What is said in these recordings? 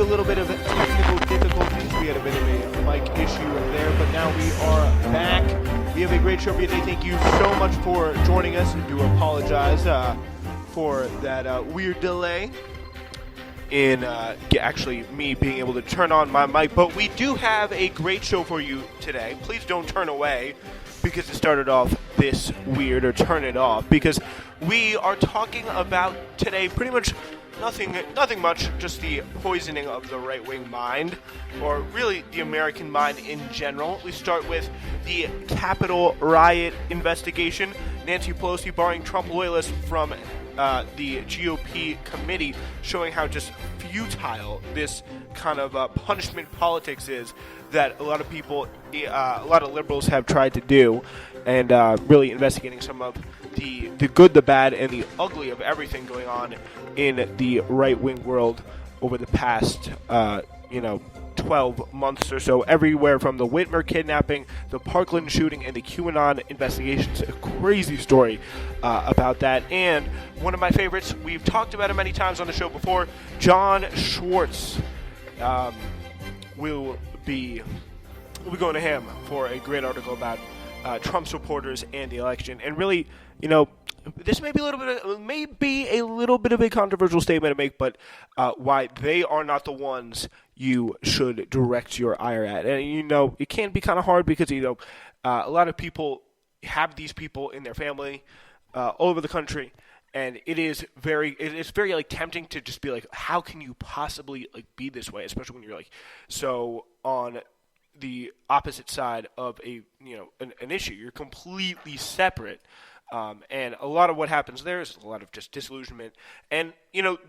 a little bit of technical difficulties. We had a bit of a mic issue there, but now we are back. We have a great show for you today. Thank you so much for joining us. I do apologize for that weird delay in actually me being able to turn on my mic, but we do have a great show for you today. Please don't turn away because it started off this weird, or turn it off, because we are talking about today pretty much nothing much, just the poisoning of the right-wing mind, or really the American mind in general. We start with the Capitol riot investigation. Nancy Pelosi barring Trump loyalists from the GOP committee, showing how just futile this kind of punishment politics is that a lot of people, a lot of liberals have tried to do, and really investigating some of the good, the bad, and the ugly of everything going on in the right-wing world over the past, 12 months or so, everywhere from the Whitmer kidnapping, the Parkland shooting, and the QAnon investigations. A crazy story about that. And one of my favorites, we've talked about it many times on the show before, Jon Schwarz will be going to him for a great article about Trump supporters and the election. And really, this may be a little bit of a controversial statement to make, but why they are not the ones you should direct your ire at. And it can be kind of hard because a lot of people have these people in their family all over the country, and it's very tempting to just be like, how can you possibly be this way, especially when you're so on the opposite side of an issue. You're completely separate. And a lot of what happens there is a lot of just disillusionment. And,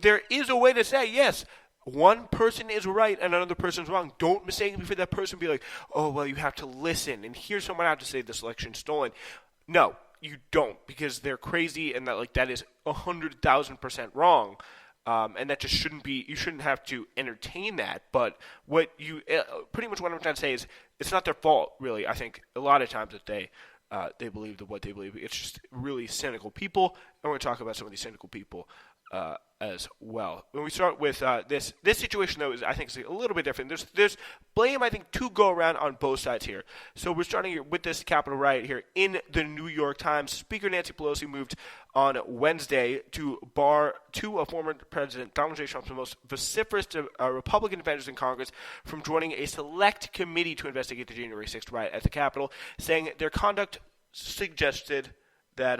there is a way to say, yes, one person is right and another person is wrong. Don't mistake me for that person. Be like, oh, well, you have to listen and hear someone out to say this election's stolen. No, you don't, because they're crazy, and that is 100,000% wrong. And that just shouldn't be. You shouldn't have to entertain that. But pretty much what I'm trying to say is, it's not their fault, really. I think a lot of times that they believe what they believe. It's just really cynical people, and we're going to talk about some of these cynical people as well. When we start with this situation, though, I think is a little bit different. There's blame, I think, to go around on both sides here. So we're starting here with this Capitol riot here in the New York Times. Speaker Nancy Pelosi moved on Wednesday to bar two of former President Donald J. Trump's most vociferous Republican defenders in Congress from joining a select committee to investigate the January 6th riot at the Capitol, saying their conduct suggested that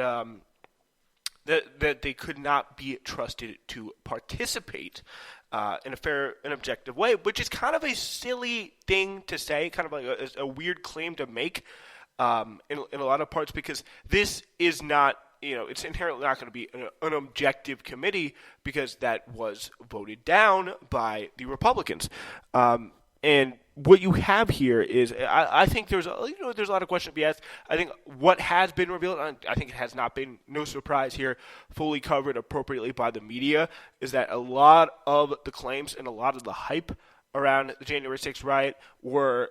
that they could not be trusted to participate in a fair and objective way, which is kind of a silly thing to say, kind of like a weird claim to make in a lot of parts, because this is not, it's inherently not going to be an objective committee, because that was voted down by the Republicans. And what you have here is, I think there's a lot of questions to be asked. I think what has been revealed, I think it has not been, no surprise here, fully covered appropriately by the media, is that a lot of the claims and a lot of the hype around the January 6th riot were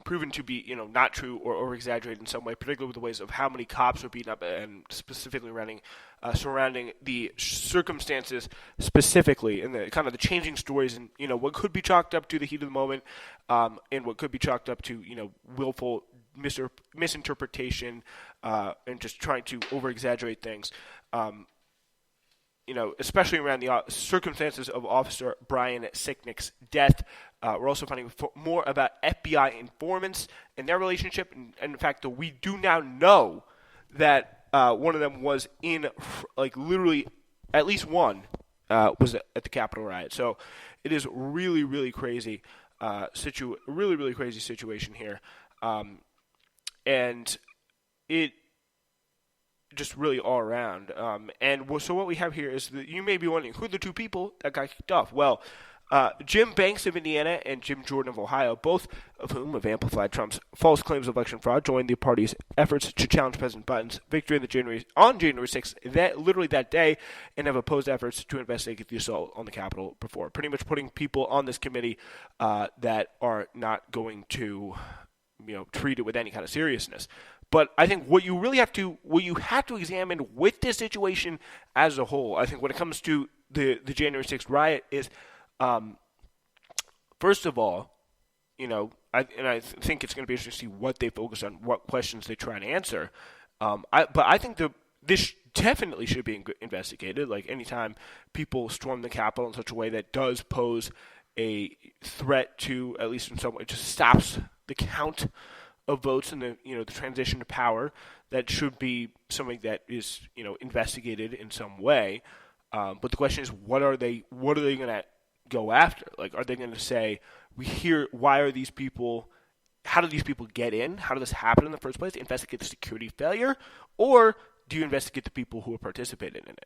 proven to be, not true or over-exaggerated in some way, particularly with the ways of how many cops were beaten up, and specifically surrounding the circumstances specifically, and the kind of the changing stories, and what could be chalked up to the heat of the moment, and what could be chalked up to willful misinterpretation, and just trying to over-exaggerate things. Especially around the circumstances of Officer Brian Sicknick's death. We're also finding more about FBI informants and their relationship. And in fact, we do now know that one of them was in, literally, at least one was at the Capitol riot. So it is really, really crazy, really crazy situation here. And it just really all around. So what we have here is that you may be wondering, who are the two people that got kicked off? Well, Jim Banks of Indiana and Jim Jordan of Ohio, both of whom have amplified Trump's false claims of election fraud, joined the party's efforts to challenge President Biden's victory on January 6th, literally that day, and have opposed efforts to investigate the assault on the Capitol before. Pretty much putting people on this committee that are not going to treat it with any kind of seriousness. But I think what you have to examine with this situation as a whole, I think when it comes to the January 6th riot, is First of all, I think it's going to be interesting to see what they focus on, what questions they try and answer. But I think this definitely should be investigated. Like, anytime people storm the Capitol in such a way that does pose a threat to, at least in some way, just stops the count of votes and the transition to power, that should be something that is investigated in some way. But the question is, what are they going to go after? Like, are they going to say, why are these people, how do these people get in? How did this happen in the first place? Investigate the security failure? Or do you investigate the people who are participating in it?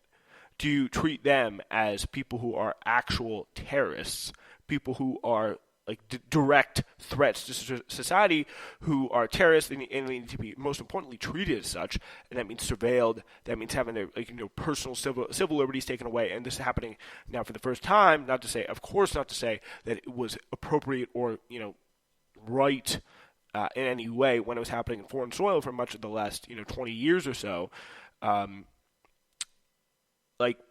Do you treat them as people who are actual terrorists, people who are like direct threats to society, who are terrorists and need to be, most importantly, treated as such, and that means surveilled. That means having their personal civil liberties taken away. And this is happening now for the first time. Not to say that it was appropriate or right in any way when it was happening in foreign soil for much of the last 20 years or so.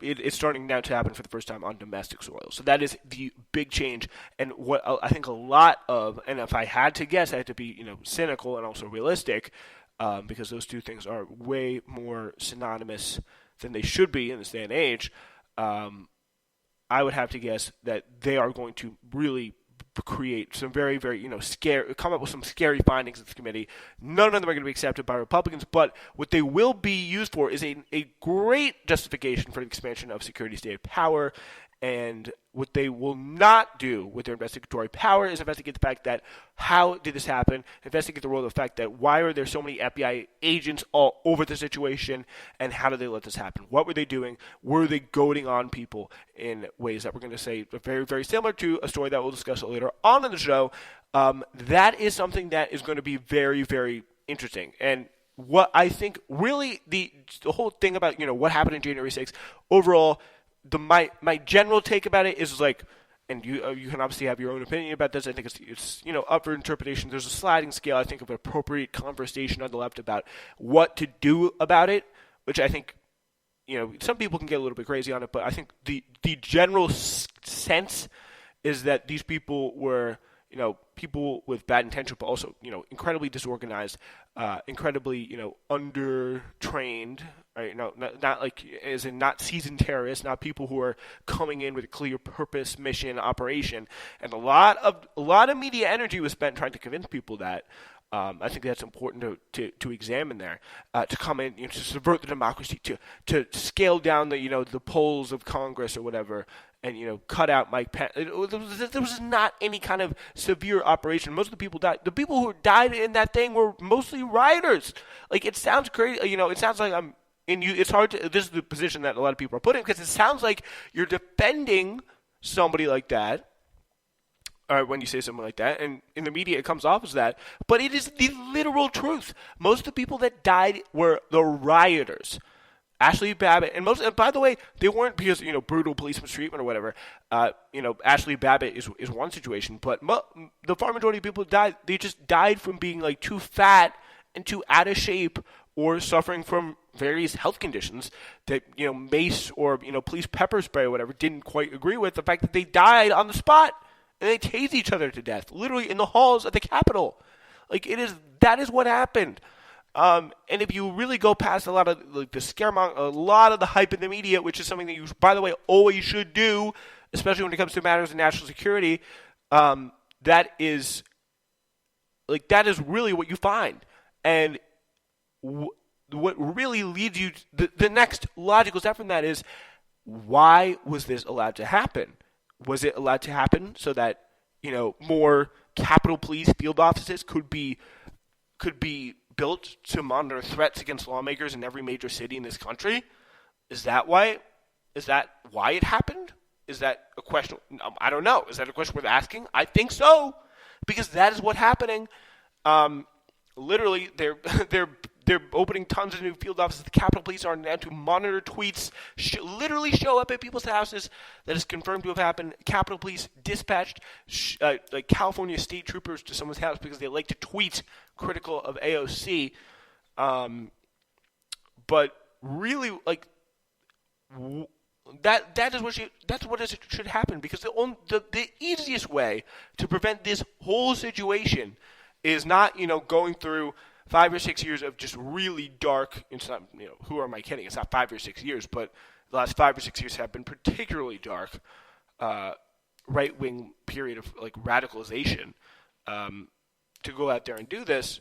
It's starting now to happen for the first time on domestic soil. So that is the big change. And what I think a lot of, and if I had to guess, I had to be cynical and also realistic, because those two things are way more synonymous than they should be in this day and age. I would have to guess that they are going to really create some very, very, come up with some scary findings of this committee. None of them are going to be accepted by Republicans, but what they will be used for is a great justification for the expansion of security state power. And what they will not do with their investigatory power is investigate the fact that, how did this happen? Investigate the role of the fact that, why are there so many FBI agents all over the situation, and how did they let this happen? What were they doing? Were they goading on people in ways that we're going to say are very, very similar to a story that we'll discuss later on in the show? That is something that is going to be very, very interesting. And what I think really the whole thing about what happened in January 6th overall, my general take about it is like, and you can obviously have your own opinion about this. I think it's up for interpretation. There's a sliding scale, I think, of appropriate conversation on the left about what to do about it, which I think some people can get a little bit crazy on it, but I think the general sense is that these people were people with bad intention, but also incredibly disorganized, incredibly undertrained. Right? Not like, as in not seasoned terrorists, not people who are coming in with a clear purpose, mission, operation. And a lot of media energy was spent trying to convince people that. I think that's important to examine there. To come in, to subvert the democracy, to scale down the polls of Congress or whatever, and cut out Mike Pence. There was not any kind of severe operation. Most of the people died. The people who died in that thing were mostly rioters. Like, it sounds crazy. It sounds like I'm. And it's hard to. This is the position that a lot of people are put in, because it sounds like you're defending somebody like that. When you say something like that, and in the media it comes off as that, but it is the literal truth. Most of the people that died were the rioters. Ashley Babbitt, and by the way, they weren't because brutal police mistreatment or whatever. Ashley Babbitt is one situation, but the far majority of people died. They just died from being like too fat and too out of shape, or suffering from various health conditions that mace or police pepper spray or whatever didn't quite agree with. The fact that they died on the spot. And they tased each other to death, literally in the halls of the Capitol. Like, that is what happened. And if you really go past a lot of the scaremonger, a lot of the hype in the media, which is something that you, by the way, always should do, especially when it comes to matters of national security, that is really what you find. And what really leads you, the next logical step from that is, why was this allowed to happen? Was it allowed to happen so that more Capitol Police field offices could be built to monitor threats against lawmakers in every major city in this country? Is that why it happened? Is that a question? I don't know. Is that a question worth asking? I think so, because that is what's happening. Literally, they're opening tons of new field offices. The Capitol Police are now to monitor tweets, literally show up at people's houses. That is confirmed to have happened. Capitol Police dispatched California state troopers to someone's house because they like to tweet critical of AOC. But really, that's what should happen, because the easiest way to prevent this whole situation is not going through 5 or 6 years of just really dark. It's not who am I kidding? It's not 5 or 6 years, but the last 5 or 6 years have been particularly dark. Right wing period of like radicalization. To go out there and do this,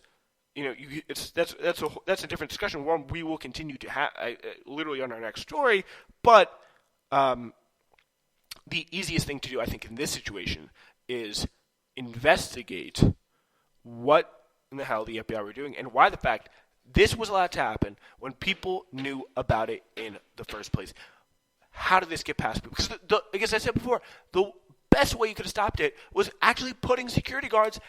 that's a different discussion. One we will continue to have literally on our next story, but the easiest thing to do, I think, in this situation is investigate what in the hell the FBI were doing and why the fact this was allowed to happen when people knew about it in the first place. How did this get past people? Because, like I said before, the best way you could have stopped it was actually putting security guards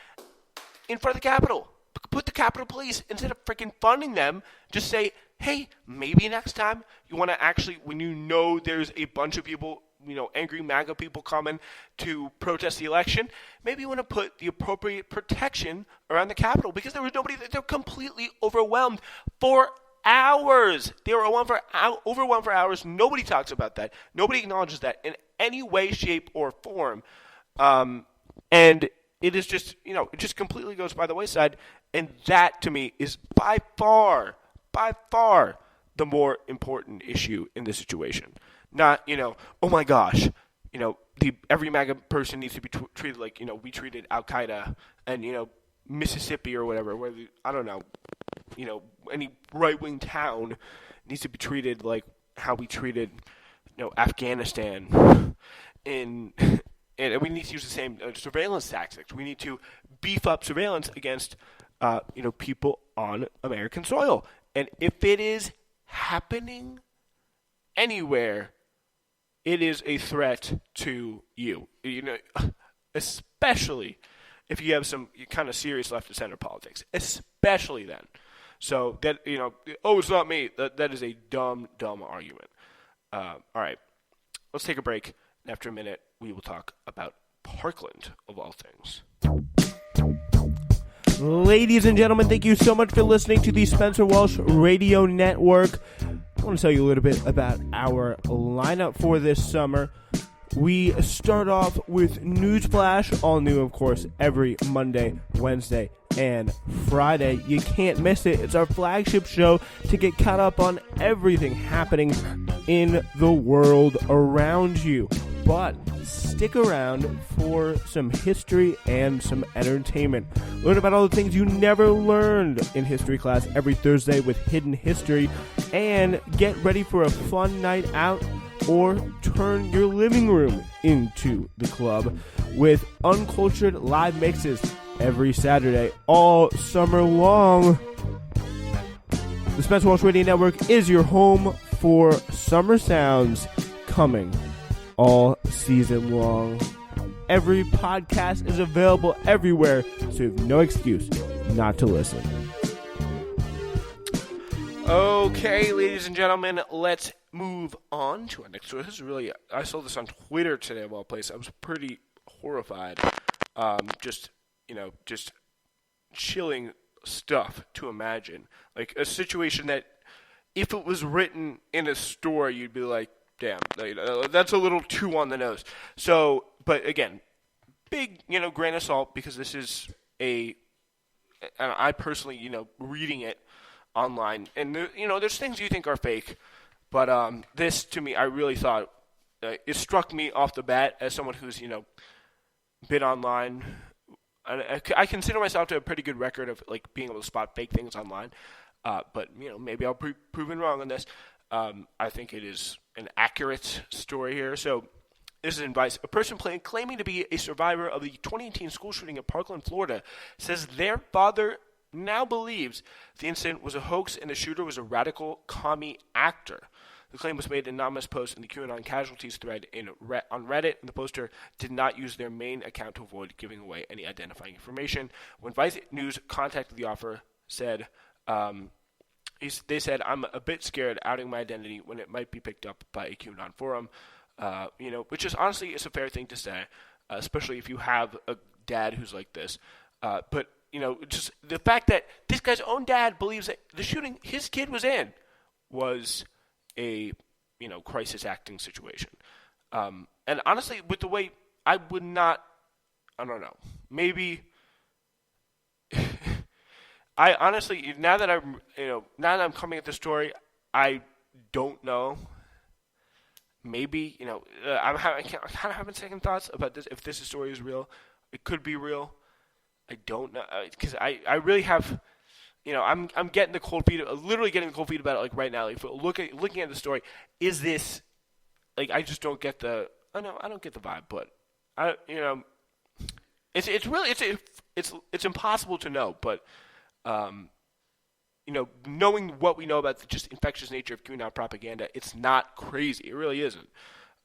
in front of the Capitol. Put the Capitol Police, instead of freaking funding them, just say, hey, maybe next time you want to actually, when there's a bunch of people, angry MAGA people coming to protest the election, maybe you want to put the appropriate protection around the Capitol, because there was nobody. They're completely overwhelmed for hours. They were overwhelmed for hours. Nobody talks about that. Nobody acknowledges that in any way, shape, or form. And it is just, it just completely goes by the wayside. And that, to me, is by far the more important issue in this situation. Not, oh my gosh, every MAGA person needs to be treated like, we treated Al-Qaeda and, Mississippi or whatever, I don't know, any right-wing town needs to be treated like how we treated, Afghanistan. And we need to use the same surveillance tactics. We need to beef up surveillance against, people on American soil. And if it is happening anywhere, it is a threat to you. Especially if you have some kind of serious left of center politics. Especially then. So that it's not me. That is a dumb argument. All right, let's take a break. And after a minute, we will talk about Parkland, of all things. Ladies and gentlemen, thank you so much for listening to the Spencer Walsh Radio Network. I want to tell you a little bit about our lineup for this summer. We start off with Newsflash, all new, of course, every Monday, Wednesday, and Friday. You can't miss it. It's our flagship show to get caught up on everything happening in the world around you. But stick around for some history and some entertainment. Learn about all the things you never learned in history class every Thursday with Hidden History. And get ready for a fun night out, or turn your living room into the club with uncultured live mixes every Saturday all summer long. The Spencer Walsh Radio Network is your home for summer sounds coming all season long. Every podcast is available everywhere, so you have no excuse not to listen. Okay, ladies and gentlemen, let's move on to our next story. This is really, I saw this on Twitter today of all places. I was pretty horrified. Just chilling stuff to imagine. Like a situation that if it was written in a story, you'd be like, damn, that's a little too on the nose. So, but again, big, grain of salt, because this is and I personally, reading it online, and there's things you think are fake, but this, to me, I really thought, it struck me off the bat as someone who's, been online. I consider myself to have a pretty good record of, like, being able to spot fake things online, but, maybe I'll be proven wrong on this. I think it is an accurate story here. So this is advice. A person claiming to be a survivor of the 2018 school shooting in Parkland, Florida, says their father now believes the incident was a hoax and the shooter was a radical commie actor. The claim was made in an anonymous post in the QAnon casualties thread on Reddit, and the poster did not use their main account to avoid giving away any identifying information. When Vice News contacted the author, they said, I'm a bit scared outing my identity when it might be picked up by a QAnon forum, which is honestly is a fair thing to say, especially if you have a dad who's like this. But, just the fact that this guy's own dad believes that the shooting his kid was in was a crisis acting situation. And honestly, with the way I would not, I don't know, maybe. I honestly, now that I'm coming at the story, I don't know. Maybe, I'm kind of having second thoughts about this. If this story is real, it could be real. I don't know, because I really have, I'm getting the cold feet, literally getting the cold feet about it, like right now. Like, looking at the story, is this, like, I just don't get the, I don't get the vibe, but it's really, it's impossible to know, but, knowing what we know about the just infectious nature of QAnon propaganda, it's not crazy. It really isn't.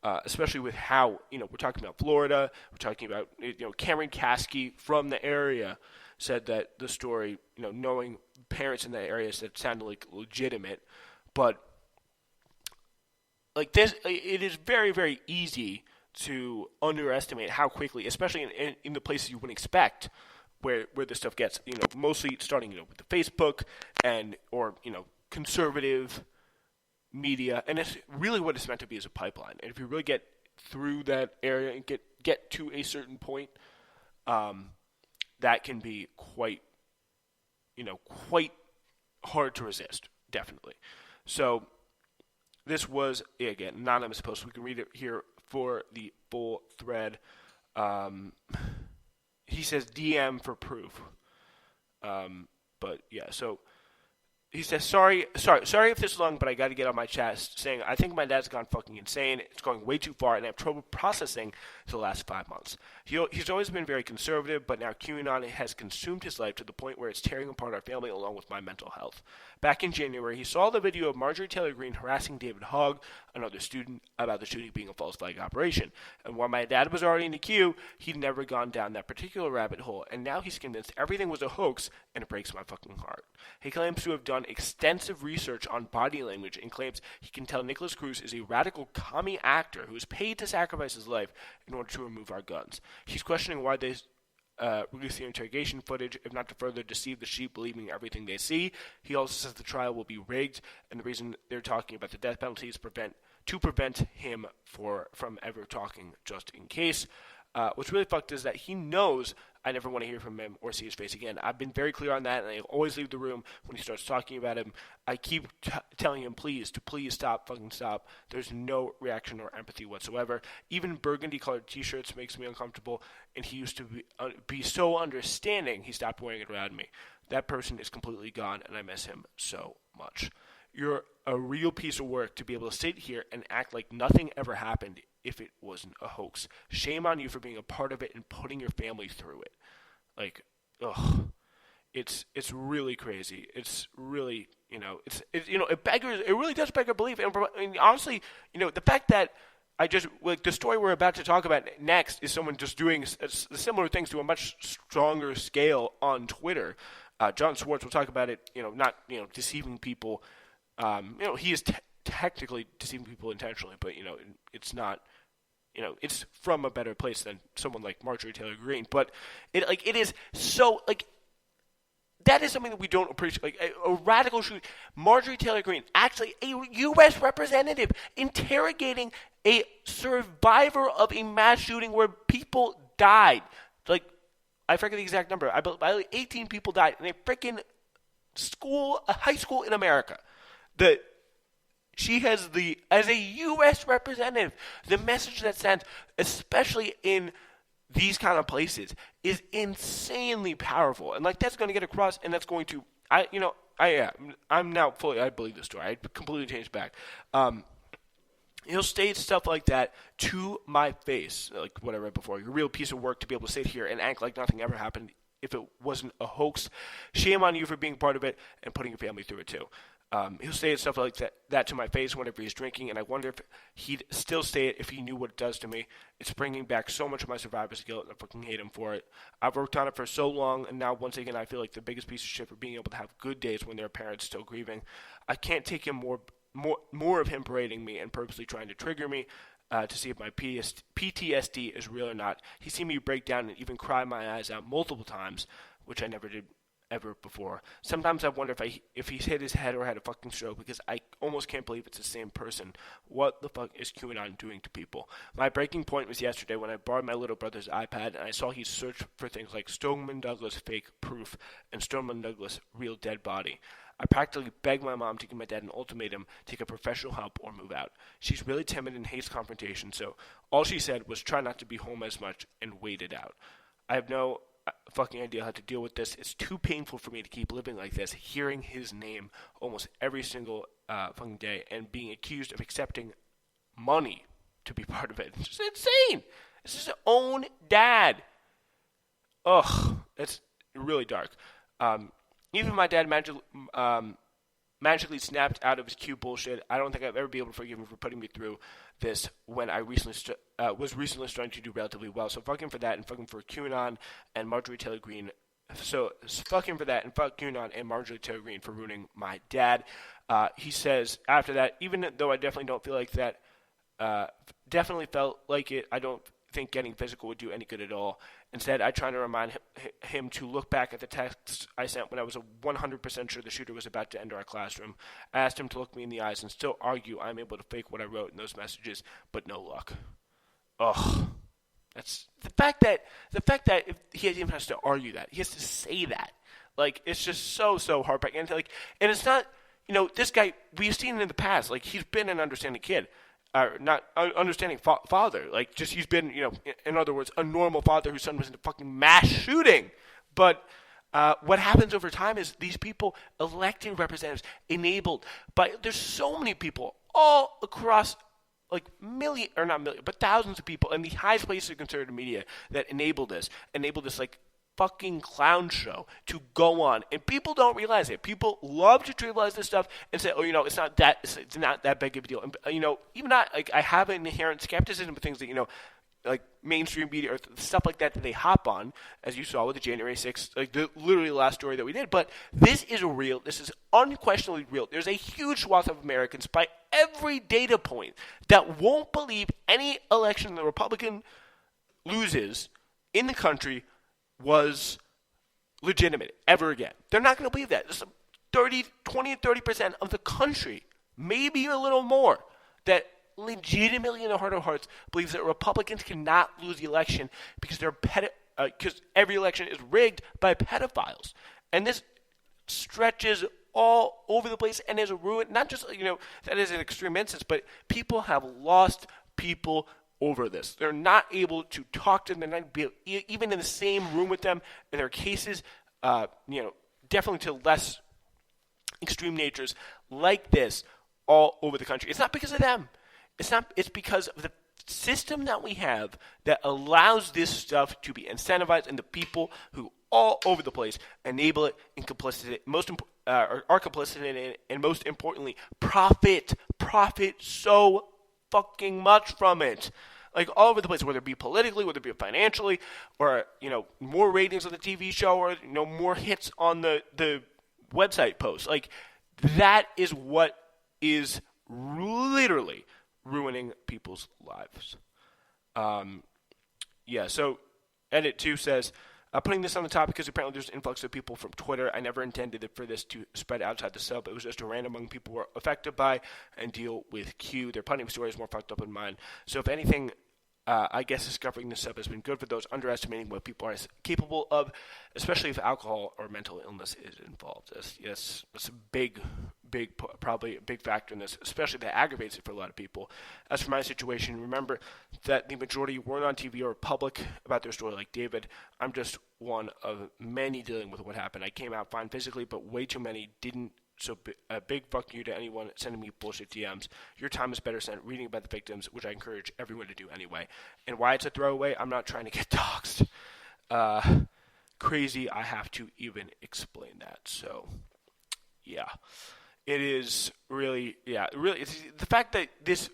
Especially with how, we're talking about Florida, we're talking about, Cameron Kasky from the area said that the story, knowing parents in that area said it sounded like legitimate, but like this, it is very, very easy to underestimate how quickly, especially in the places you wouldn't expect, where this stuff gets, mostly starting, with the Facebook or conservative media, and it's really what it's meant to be as a pipeline. And if you really get through that area and get to a certain point, that can be quite hard to resist, definitely. So this was, again, anonymous post. We can read it here for the full thread. He says DM for proof. But yeah, so he says, sorry if this is long, but I got to get on my chest, saying, I think my dad's gone fucking insane. It's going way too far, and I have trouble processing the last 5 months. He's always been very conservative, but now QAnon has consumed his life to the point where it's tearing apart our family along with my mental health. Back in January, he saw the video of Marjorie Taylor Greene harassing David Hogg, another student, about the shooting being a false flag operation. And while my dad was already in the queue, he'd never gone down that particular rabbit hole, and now he's convinced everything was a hoax, and it breaks my fucking heart. He claims to have done extensive research on body language and claims he can tell Nicholas Cruz is a radical commie actor who is paid to sacrifice his life in order to remove our guns. He's questioning why they release the interrogation footage, if not to further deceive the sheep believing everything they see. He also says the trial will be rigged, and the reason they're talking about the death penalty is to prevent him from ever talking just in case. What's really fucked is that he knows I never want to hear from him or see his face again. I've been very clear on that, and I always leave the room when he starts talking about him. I keep telling him please stop, fucking stop. There's no reaction or empathy whatsoever. Even burgundy-colored T-shirts makes me uncomfortable, and he used to be so understanding, he stopped wearing it around me. That person is completely gone, and I miss him so much. You're a real piece of work to be able to sit here and act like nothing ever happened if it wasn't a hoax. Shame on you for being a part of it and putting your family through it. Like, ugh. It's really crazy. It's really, it really does beg a belief. And honestly, the fact that the story we're about to talk about next is someone just doing similar things to a much stronger scale on Twitter. Jon Schwarz will talk about it, not, deceiving people. He is technically deceiving people intentionally, but, it's not, it's from a better place than someone like Marjorie Taylor Greene. But it is so, that is something that we don't appreciate. A radical shooting. Marjorie Taylor Greene, actually a U.S. representative, interrogating a survivor of a mass shooting where people died. I forget the exact number. I believe 18 people died in a freaking a high school in America. She has as a U.S. representative, the message that sends, especially in these kind of places, is insanely powerful. And that's going to get across, and that's going to, I'm now fully, I believe this story. I completely changed back. He'll state stuff like that to my face, like what I read before. You're a real piece of work to be able to sit here and act like nothing ever happened if it wasn't a hoax. Shame on you for being part of it and putting your family through it too. He'll say stuff like that to my face whenever he's drinking, and I wonder if he'd still say it if he knew what it does to me. It's bringing back so much of my survivor's guilt, and I fucking hate him for it. I've worked on it for so long, and now once again I feel like the biggest piece of shit for being able to have good days when their parents still grieving. I can't take him more of him parading me and purposely trying to trigger me to see if my PTSD is real or not. He's seen me break down and even cry my eyes out multiple times, which I never did ever before. Sometimes I wonder if he's hit his head or had a fucking stroke, because I almost can't believe it's the same person. What the fuck is QAnon doing to people? My breaking point was yesterday when I borrowed my little brother's iPad and I saw he searched for things like Stoneman Douglas fake proof and Stoneman Douglas real dead body. I practically begged my mom to give my dad an ultimatum to get professional help or move out. She's really timid and hates confrontation, so all she said was try not to be home as much and wait it out. I have no fucking idea how to deal with this. It's too painful for me to keep living like this, hearing his name almost every single fucking day and being accused of accepting money to be part of it. It's just insane. It's his own dad. Ugh, it's really dark. Even my dad magically snapped out of his Q bullshit. I don't think I'll ever be able to forgive him for putting me through this when I was recently starting to do relatively well. So fuck him for that, and fuck him for QAnon and Marjorie Taylor Greene. So fuck him for that, and fuck QAnon and Marjorie Taylor Greene for ruining my dad. He says after that, even though I definitely don't feel like that, definitely felt like it, I don't think getting physical would do any good at all. Instead, I try to remind him to look back at the texts I sent when I was 100% sure the shooter was about to enter our classroom. I asked him to look me in the eyes and still argue I'm able to fake what I wrote in those messages, but no luck. Ugh. That's the fact that if he even has to argue that, he has to say that. Like, it's just so heartbreaking. And it's not, this guy, we've seen it in the past. Like, he's been an understanding kid. Not understanding father. Like, just he's been, in other words, a normal father whose son was in a fucking mass shooting. But what happens over time is these people electing representatives enabled by, there's so many people all across, like but thousands of people in the highest places of conservative media that enable this like fucking clown show to go on, and people don't realize it. People love to trivialize this stuff and say, it's not that big of a deal. And even not, like, I have an inherent skepticism of things that like mainstream media or stuff like that they hop on, as you saw with the January 6th, like literally the last story that we did. But this is real. This is unquestionably real. There's a huge swath of Americans by every data point that won't believe any election the Republican loses in the country was legitimate ever again. They're not going to believe that. There's 20-30% of the country, maybe a little more, that legitimately in their heart of hearts believes that Republicans cannot lose the election because because every election is rigged by pedophiles. And this stretches all over the place and is ruined. Not just, that is an extreme instance, but people have lost people over this. They're not able to talk to them. They're not even in the same room with them. And there are cases, definitely to less extreme natures like this all over the country. It's not because of them. It's because of the system that we have that allows this stuff to be incentivized, and the people who all over the place enable it and complicit are complicit in it, and most importantly, profit so fucking much from it. Like, all over the place, whether it be politically, whether it be financially, or, more ratings on the TV show, or, more hits on the website posts. Like, that is what is literally ruining people's lives. So Edit 2 says, putting this on the top because apparently there's an influx of people from Twitter. I never intended for this to spread outside the sub. It was just a random among people who are affected by and deal with Q. Their plenty of stories more fucked up than mine. So if anything, I guess discovering this sub has been good for those underestimating what people are capable of, especially if alcohol or mental illness is involved. That's a probably a big factor in this, especially that aggravates it for a lot of people. As for my situation, remember that the majority weren't on TV or public about their story like David. I'm just one of many dealing with what happened. I came out fine physically, but way too many didn't. So a big fuck you to anyone sending me bullshit DMs. Your time is better spent reading about the victims, which I encourage everyone to do anyway. And why it's a throwaway, I'm not trying to get doxxed. Crazy, I have to even explain that. So, yeah. It is really, it's the fact that this,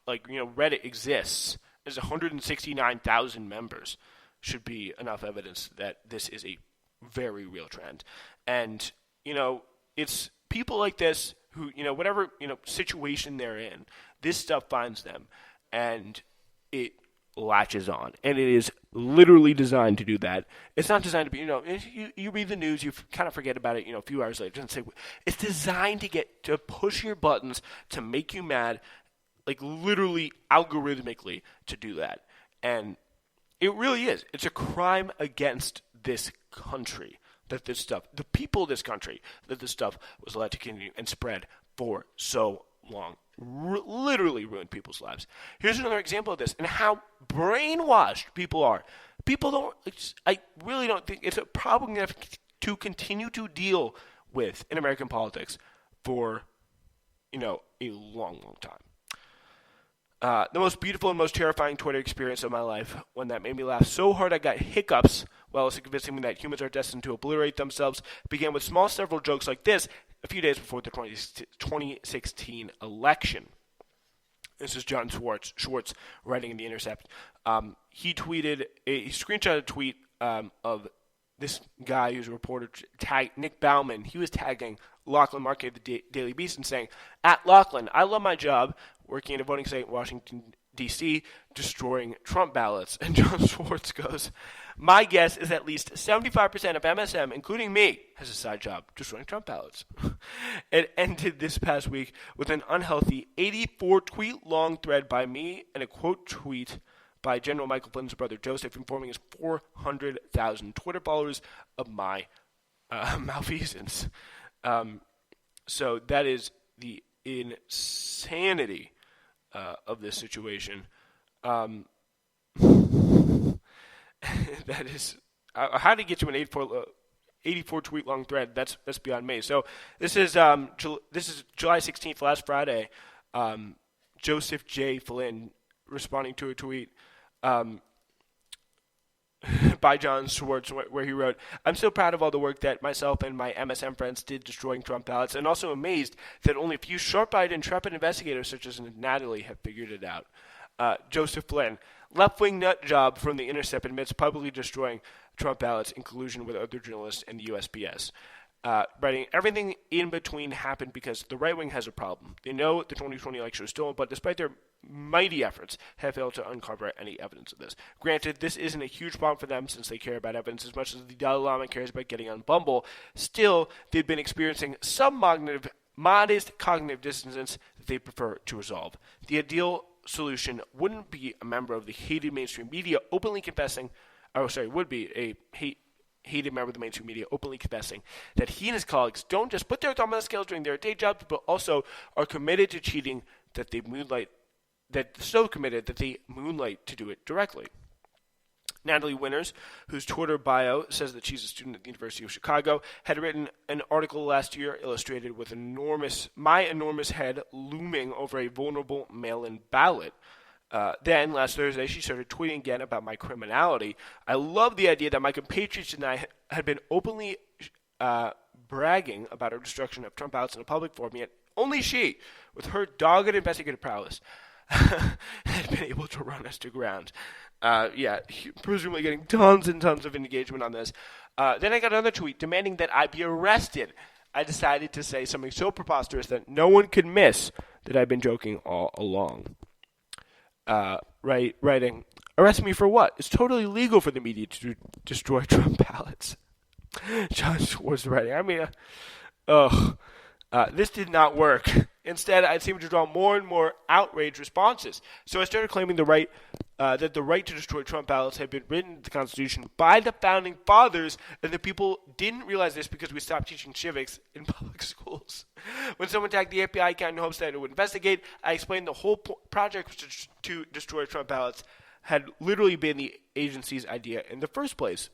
Reddit exists, there's 169,000 members, should be enough evidence that this is a very real trend. And, it's people like this who, whatever, situation they're in, this stuff finds them, and it latches on. And it is literally designed to do that. It's not designed to be, you read the news, you kind of forget about it, a few hours later. It's designed to push your buttons, to make you mad, like literally algorithmically to do that. And it really is. It's a crime against this country that this stuff, the people of this country, that this stuff was allowed to continue and spread for so long. Literally ruined people's lives. Here's another example of this and how brainwashed people are. I really don't think it's a problem we have to continue to deal with in American politics for, a long, long time. The most beautiful and most terrifying Twitter experience of my life, one that made me laugh so hard I got hiccups while also convincing me that humans are destined to obliterate themselves, began with small several jokes like this a few days before the 2016 election. This is Jon Schwarz writing in The Intercept. He screenshot a tweet of this guy who's a reporter, Nick Bauman. He was tagging Lachlan Markey of the Daily Beast and saying, "At Lachlan, I love my job working at a voting site in Washington, D.C., destroying Trump ballots." And Jon Schwarz goes, "My guess is at least 75% of MSM, including me, has a side job, destroying Trump ballots." It ended this past week with an unhealthy 84-tweet-long thread by me and a quote tweet by General Michael Flynn's brother Joseph informing his 400,000 Twitter followers of my malfeasance. So that is the insanity of this situation. That is how to get to an 84 tweet long thread. That's beyond me. So this is July 16th, last Friday. Joseph J. Flynn responding to a tweet by Jon Schwarz, where he wrote, "I'm so proud of all the work that myself and my MSM friends did destroying Trump ballots, and also amazed that only a few sharp-eyed, intrepid investigators such as Natalie have figured it out." Joseph Flynn, left-wing nut job from The Intercept, admits publicly destroying Trump ballots in collusion with other journalists and the USPS. Writing, "Everything in between happened because the right wing has a problem. They know the 2020 election was stolen, but despite their mighty efforts, have failed to uncover any evidence of this. Granted, this isn't a huge problem for them since they care about evidence as much as the Dalai Lama cares about getting on Bumble. Still, they've been experiencing some modest cognitive dissonance that they prefer to resolve. The ideal solution wouldn't be a member of the hated mainstream media openly confessing, would be a hated member of the mainstream media openly confessing that he and his colleagues don't just put their thumb on the scales during their day jobs, but also are committed to cheating, so committed that they moonlight to do it directly." Natalie Winters, whose Twitter bio says that she's a student at the University of Chicago, had written an article last year illustrated with my enormous head looming over a vulnerable mail-in ballot. Then, last Thursday, she started tweeting again about my criminality. "I love the idea that my compatriots and I had been openly bragging about our destruction of Trump ballots in a public forum, yet only she, with her dogged investigative prowess, had been able to run us to ground." Presumably getting tons and tons of engagement on this. Then I got another tweet demanding that I be arrested. I decided to say something so preposterous that no one could miss that I've been joking all along. Writing, "Arrest me for what? It's totally legal for the media to destroy Trump ballots." Jon Schwarz writing, this did not work. Instead, I seemed to draw more and more outraged responses. So I started claiming that the right to destroy Trump ballots had been written into the Constitution by the Founding Fathers, and that people didn't realize this because we stopped teaching civics in public schools. When someone tagged the FBI account in hopes that it would investigate, I explained the whole project to destroy Trump ballots had literally been the agency's idea in the first place.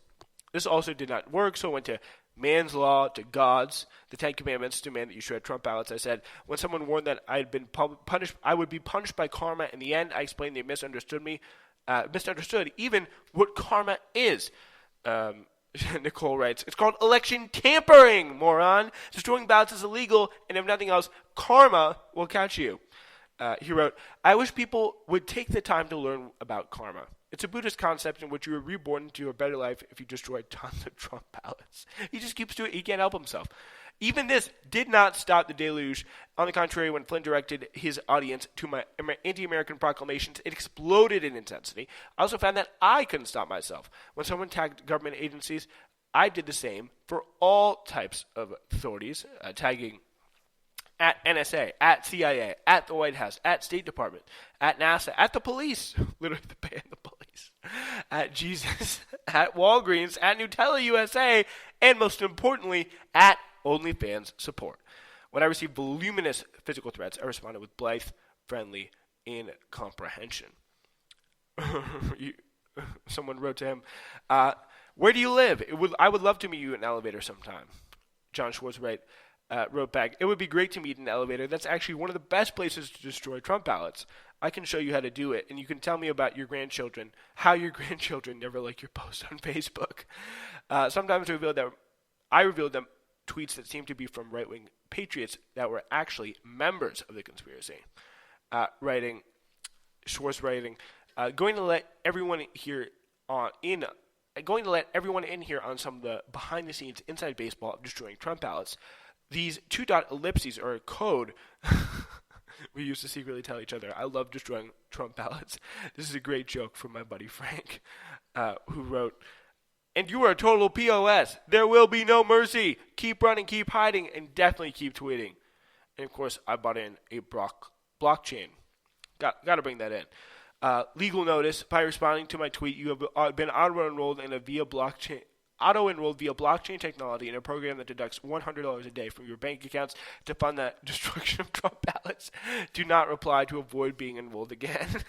This also did not work, so I went to man's law, to God's, the Ten Commandments demand that you shred Trump ballots. I said, when someone warned that I had been punished, I would be punished by karma. In the end, I explained they misunderstood even what karma is. Nicole writes, "It's called election tampering, moron. Destroying ballots is illegal, and if nothing else, karma will catch you." He wrote, "I wish people would take the time to learn about karma. It's a Buddhist concept in which you are reborn into a better life if you destroy tons of Trump ballots." He just keeps doing it. He can't help himself. Even this did not stop the deluge. On the contrary, when Flynn directed his audience to my anti-American proclamations, it exploded in intensity. I also found that I couldn't stop myself. When someone tagged government agencies, I did the same for all types of authorities, tagging at NSA, at CIA, at the White House, at State Department, at NASA, at the police, literally the band, the police, at Jesus, at Walgreens, at Nutella USA, and most importantly, at OnlyFans support. When I received voluminous physical threats, I responded with blithe, friendly, and comprehension. Someone wrote to him, where do you live? I would love to meet you in an elevator sometime. Jon Schwarz wrote back, it would be great to meet in an elevator. That's actually one of the best places to destroy Trump ballots. I can show you how to do it, and you can tell me about your grandchildren, how your grandchildren never like your post on Facebook. Sometimes I revealed them tweets that seemed to be from right-wing patriots that were actually members of the conspiracy. Schwarz writing, going to let everyone in here on some of the behind-the-scenes inside baseball of destroying Trump ballots. These two-dot ellipses are a code we used to secretly tell each other. I love destroying Trump ballots. This is a great joke from my buddy Frank, who wrote, and you are a total POS. There will be no mercy. Keep running, keep hiding, and definitely keep tweeting. And, of course, I bought in a blockchain. Got to bring that in. Legal notice. By responding to my tweet, you have been auto-enrolled via blockchain technology in a program that deducts $100 a day from your bank accounts to fund the destruction of Trump ballots. Do not reply to avoid being enrolled again.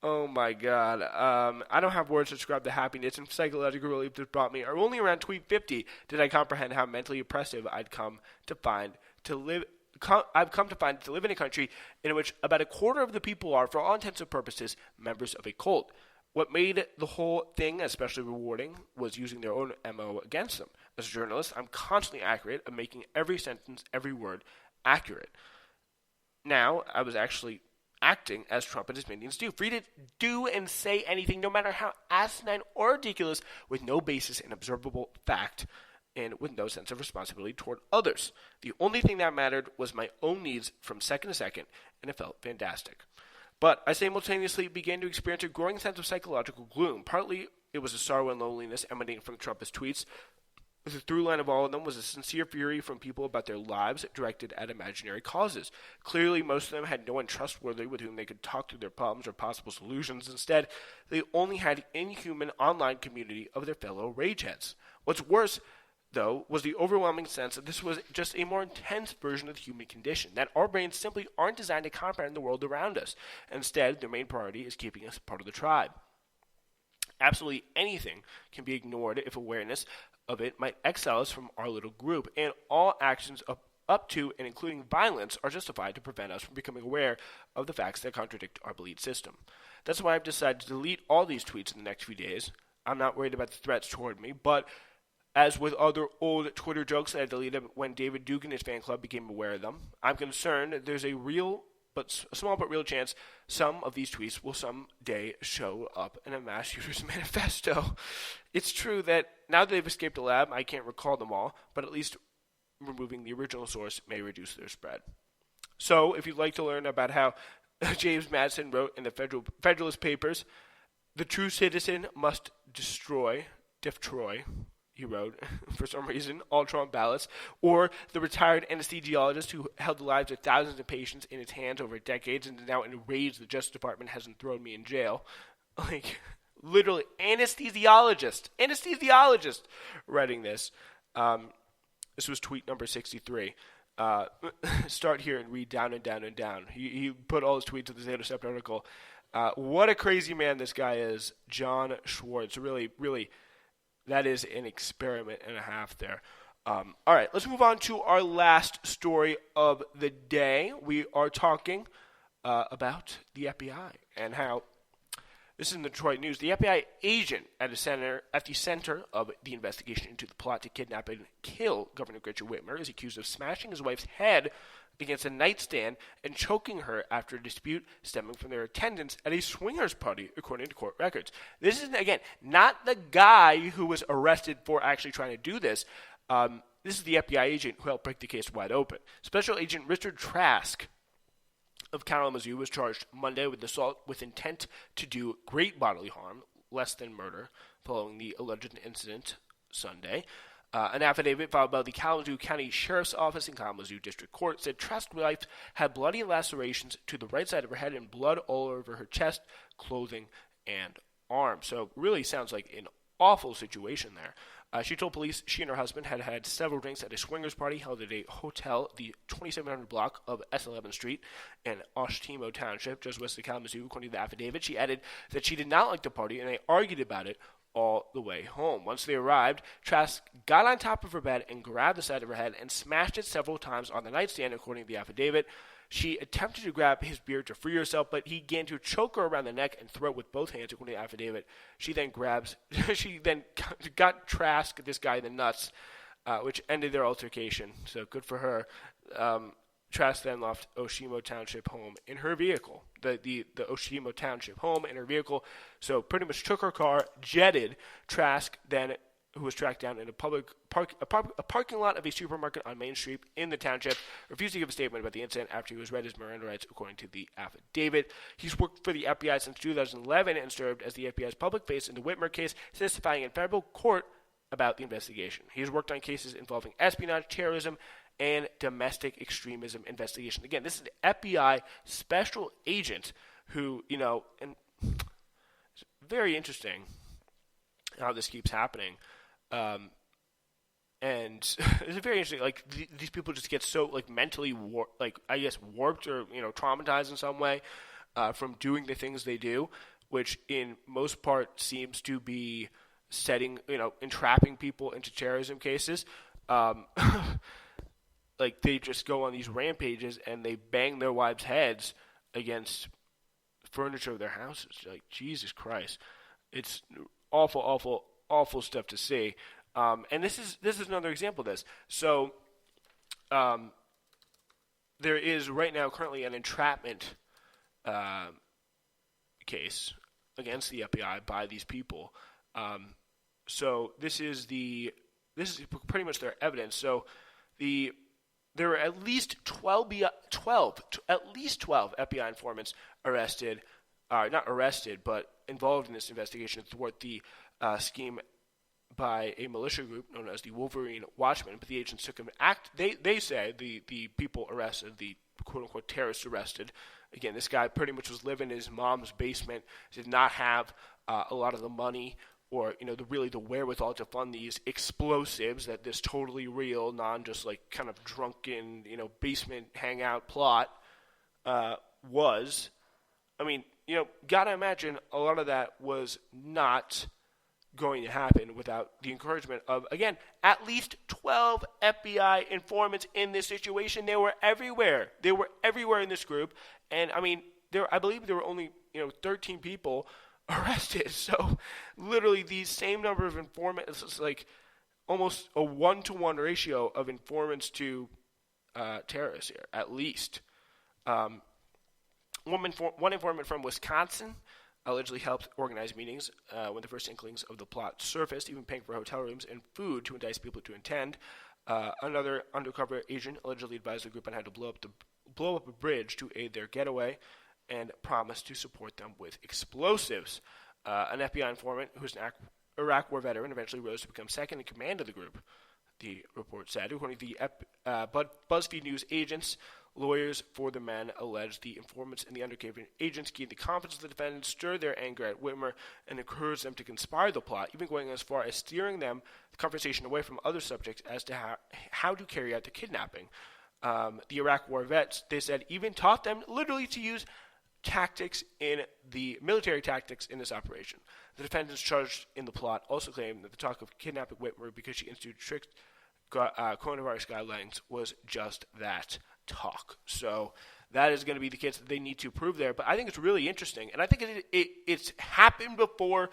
Oh my God. I don't have words to describe the happiness and psychological relief this brought me. Or only around tweet 50 did I comprehend how mentally oppressive I've come to find to live in a country in which about a quarter of the people are, for all intents and purposes, members of a cult. What made the whole thing especially rewarding was using their own MO against them. As a journalist, I'm constantly accurate at making every sentence, every word accurate. Now, I was actually acting as Trump and his minions do, free to do and say anything, no matter how asinine or ridiculous, with no basis in observable fact and with no sense of responsibility toward others. The only thing that mattered was my own needs from second to second, and it felt fantastic. But I simultaneously began to experience a growing sense of psychological gloom. Partly, it was a sorrow and loneliness emanating from Trumpist tweets. The through line of all of them was a sincere fury from people about their lives directed at imaginary causes. Clearly, most of them had no one trustworthy with whom they could talk through their problems or possible solutions. Instead, they only had inhuman online community of their fellow rageheads. What's worse, though, was the overwhelming sense that this was just a more intense version of the human condition, that our brains simply aren't designed to comprehend the world around us. Instead, their main priority is keeping us part of the tribe. Absolutely anything can be ignored if awareness of it might exile us from our little group, and all actions up to and including violence are justified to prevent us from becoming aware of the facts that contradict our belief system. That's why I've decided to delete all these tweets in the next few days. I'm not worried about the threats toward me, but as with other old Twitter jokes that I deleted when David Duke and his fan club became aware of them, I'm concerned that there's a small but real chance some of these tweets will someday show up in a mass shooter's manifesto. It's true that now that they've escaped the lab, I can't recall them all, but at least removing the original source may reduce their spread. So, if you'd like to learn about how James Madison wrote in the Federalist Papers, the true citizen must destroy, he wrote, for some reason, all Trump ballots, or the retired anesthesiologist who held the lives of thousands of patients in his hands over decades and is now enraged the Justice Department hasn't thrown me in jail. Like, literally, anesthesiologist writing this. This was tweet number 63. Start here and read down and down and down. He put all his tweets in the Intercept article. What a crazy man this guy is, Jon Schwarz. Really, really. That is an experiment and a half there. All right, let's move on to our last story of the day. We are talking about the FBI and how, this is in the Detroit News, the FBI agent at the center of the investigation into the plot to kidnap and kill Governor Gretchen Whitmer is accused of smashing his wife's head against a nightstand and choking her after a dispute stemming from their attendance at a swingers party, according to court records. This is, again, not the guy who was arrested for actually trying to do this. This is the FBI agent who helped break the case wide open. Special Agent Richard Trask of Kalamazoo was charged Monday with assault with intent to do great bodily harm, less than murder, following the alleged incident Sunday. An affidavit filed by the Kalamazoo County Sheriff's Office in Kalamazoo District Court said Trask's wife had bloody lacerations to the right side of her head and blood all over her chest, clothing, and arm. So really sounds like an awful situation there. She told police she and her husband had had several drinks at a swingers party held at a hotel, the 2700 block of S11th Street in Oshtemo Township, just west of Kalamazoo, according to the affidavit. She added that she did not like the party, and they argued about it all the way home. Once they arrived, Trask got on top of her bed and grabbed the side of her head and smashed it several times on the nightstand, according to the affidavit. She attempted to grab his beard to free herself, but he began to choke her around the neck and throat with both hands, according to the affidavit. She then got Trask, this guy, in the nuts, which ended their altercation. So good for her. Trask then left Oshtemo Township home in her vehicle, the Oshtemo Township home in her vehicle. So pretty much took her car, jetted. Trask then, who was tracked down in a parking lot of a supermarket on Main Street in the township, refused to give a statement about the incident after he was read his Miranda rights, according to the affidavit. He's worked for the FBI since 2011 and served as the FBI's public face in the Whitmer case, testifying in federal court about the investigation. He has worked on cases involving espionage, terrorism, and domestic extremism investigation. Again, this is an FBI special agent who, and it's very interesting how this keeps happening. And it's very interesting. Like these people just get so mentally warped or traumatized in some way from doing the things they do, which in most part seems to be entrapping people into terrorism cases. Like they just go on these rampages and they bang their wives' heads against furniture of their houses. Like Jesus Christ, it's awful, awful, awful stuff to see. And this is another example of this. So there is right now currently an entrapment case against the FBI by these people. So this is pretty much their evidence. So there were at least 12 FBI informants arrested, not arrested, but involved in this investigation to thwart the scheme by a militia group known as the Wolverine Watchmen. But the agents took an act. They say the people arrested, the quote-unquote terrorists arrested. Again, this guy pretty much was living in his mom's basement, did not have a lot of the money or the wherewithal to fund these explosives that this totally real, just kind of drunken basement hangout plot was. I mean, gotta imagine a lot of that was not going to happen without the encouragement of, again, at least 12 FBI informants in this situation. They were everywhere. They were everywhere in this group, and I mean, I believe there were only 13 people arrested. So literally these same number of informants, it's like almost a 1-to-1 ratio of informants to terrorists here, at least. One informant from Wisconsin allegedly helped organize meetings when the first inklings of the plot surfaced, even paying for hotel rooms and food to entice people to attend. Another undercover agent allegedly advised the group on how to blow up a bridge to aid their getaway, and promised to support them with explosives. An FBI informant who's an Iraq War veteran eventually rose to become second in command of the group, the report said. According to the BuzzFeed News agents, lawyers for the men alleged the informants and the undercover agents gained the confidence of the defendants, stirred their anger at Whitmer, and encouraged them to conspire the plot, even going as far as steering the conversation away from other subjects as to how to carry out the kidnapping. The Iraq War vets, they said, even taught them literally to use military tactics in this operation. The defendants charged in the plot also claimed that the talk of kidnapping Whitmer because she instituted strict coronavirus guidelines was just that, talk. So that is going to be the case that they need to prove there. But I think it's really interesting, and I think it's happened before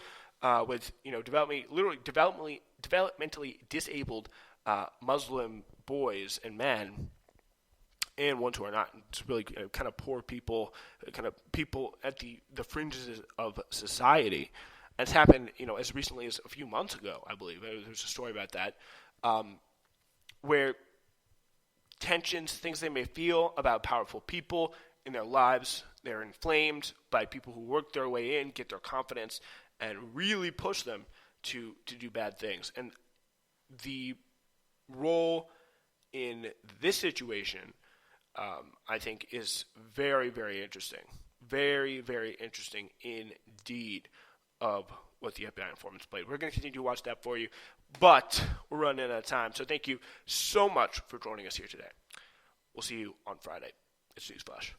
with developmentally disabled Muslim boys and men, and ones who are not. It's really kind of poor people, kind of people at the fringes of society. And it's happened, as recently as a few months ago, I believe. There's a story about that, where tensions, things they may feel about powerful people in their lives, they're inflamed by people who work their way in, get their confidence, and really push them to do bad things. And the role in this situation, I think, is very, very interesting. Very, very interesting indeed of what the FBI informants played. We're going to continue to watch that for you, but we're running out of time. So thank you so much for joining us here today. We'll see you on Friday. It's Newsflash.